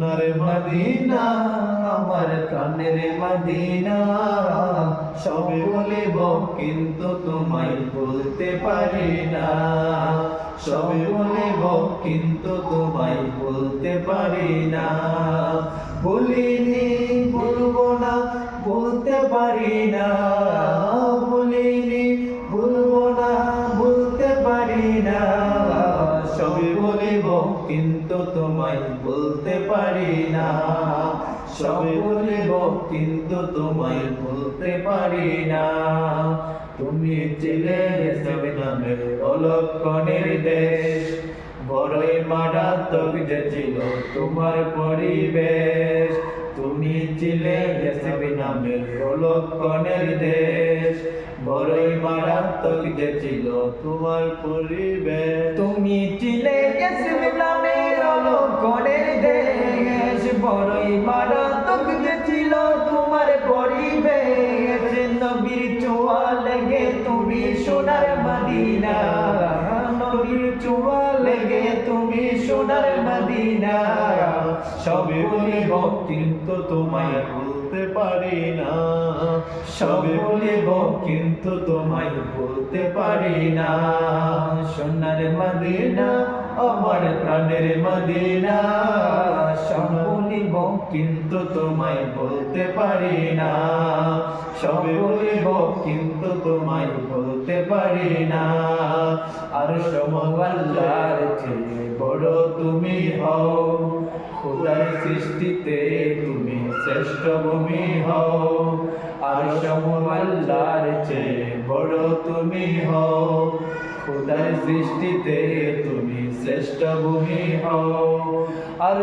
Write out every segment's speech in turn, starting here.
সোনার মদিনা আমার প্রাণের মদিনা, সব বলিব কিন্তু তোমায় বলতে পারি না। সব বলিব কিন্তু তোমায় বলতে পারি না। বলিনি বলবো না, বলতে পারি না। বলিনি বলবো না, বলতে পারি না। সব বলিব কিন্তু তোমায় বলতে পারি না। সব বলিব কিন্তু তোমায় বলতে পারি না। তুমি ছিলে নামের অলক্ষণের দেশ, বড়ই মারাত্মক যে ছিল তোমার পরিবেশ। তুমি ছিলে নামের অলক্ষণের দেশ, বড়ই মারাত্মক যে ছিল তোমার পরিবেশ। তুমি ছিলে নামের অলক্ষণের দেশ, বড়ই মারাত্মক যে ছিল তোমার পরিবেশ। নবীর ছোঁয়া লেগে তুমি সোনার মদিনা, নবীর ছোঁয়া লেগে তুমি সোনার মদিনা। সব বলিব কিন্তু তোমায় বলতে পারি না। সব বলিব কিন্তু তোমায় বলতে পারি না। সোনার মদিনা আমার প্রাণের মদিনা, সব বলিব কিন্তু তোমায় বলতে পারি না। সব বলিব কিন্তু তোমায় বলতে পারি না। আর সমগাল্লার চেয়ে বড় তুমি হও, খোদার সৃষ্টিতে তুমি শ্রেষ্ঠ ভূমি হও। আর সমগাল্লার চেয়ে বড় তুমি হও, খোদার সৃষ্টিতে তুমি শ্রেষ্ঠ ভূমি হও। আর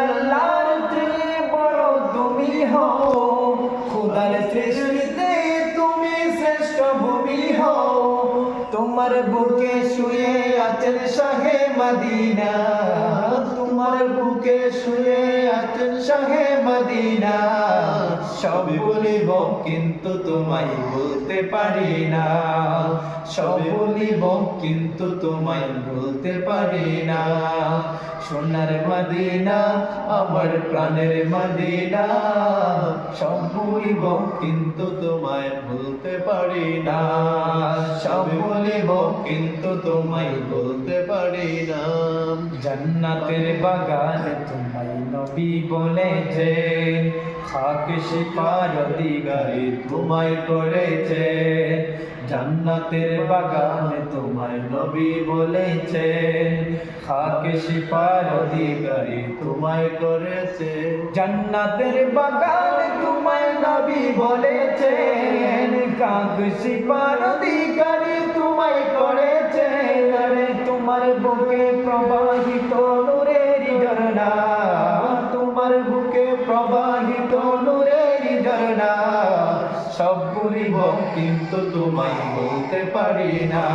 আল্লাহর চেয়ে বড় তুমি হও, খোদার সৃষ্টিতে তুমি শ্রেষ্ঠ ভূমি হও। তোমার বুকে শুয়ে আছেন শাহে মদিনা, তোমার বুকে শুয়ে আছেন শাহে মদিনা। সব বলিব কিন্তু তোমায় বলতে পারি না। সব বলিব কিন্তু তোমায় বলতে পারি না। সোনার মদিনা আমার প্রাণের মদিনা, সব বলিব কিন্তু তোমায় বলতে পারি না। সব বলিব কিন্তু তোমায় বলতে পারি না। জান্নাতের বাগান তোমায় নবী বলেছে, খাক শিপার অধিকারী তোমায় করেছে। জান্নাতের বাগান তোমায় নবী বলেছে, খাক শিপার অধিকারী তোমায় করেছে। জান্নাতের বাগান তোমায় নবী বলেছেন, কাক শিপার অধিকারী তোমায় করেছেন। আরে তোমার বুকে প্রবাহিত নূরের ঝরনা, তোমার বুকে প্রবাহিত নূরের ঝরনা। সব বলিব কিন্তু তোমায় বলতে পারি না।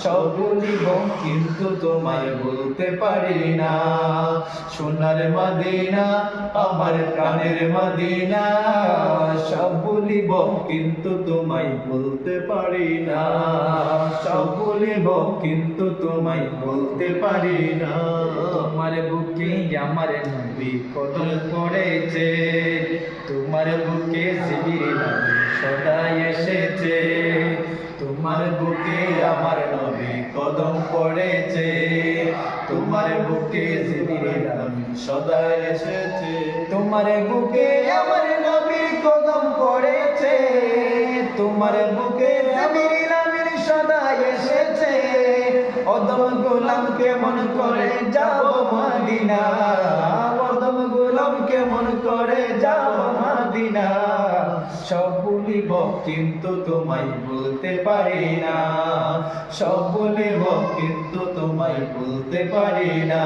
সব বলিব কিন্তু তোমায় বলতে পারি না। সোনার মদিনা আমার প্রাণের মদিনা, সব বলিব কিন্তু তোমায় বলতে পারি না। সব বলিব কিন্তু তোমায় বলতে পারি না। তোমার বুকে আমার নবী কদম পড়েছে, তোমার বুকে জিবরিল সদাই এসেছে। তোমার বুকে আমার নবী কদম পড়েছে, তোমার বুকে জিবরিল সদা এসেছে। তোমার বুকে আমার নবী কদম পড়েছে, তোমার বুকে জিবরিল আমিন সদা এসেছে। অদম গোলাম কেমন করে যাব মদিনা, অদম গোলাম কেমন করে যাব মদিনা। সব বলিব কিন্তু তোমায় বলতে পারি না। সব বলিব কিন্তু তোমায় বলতে পারি না।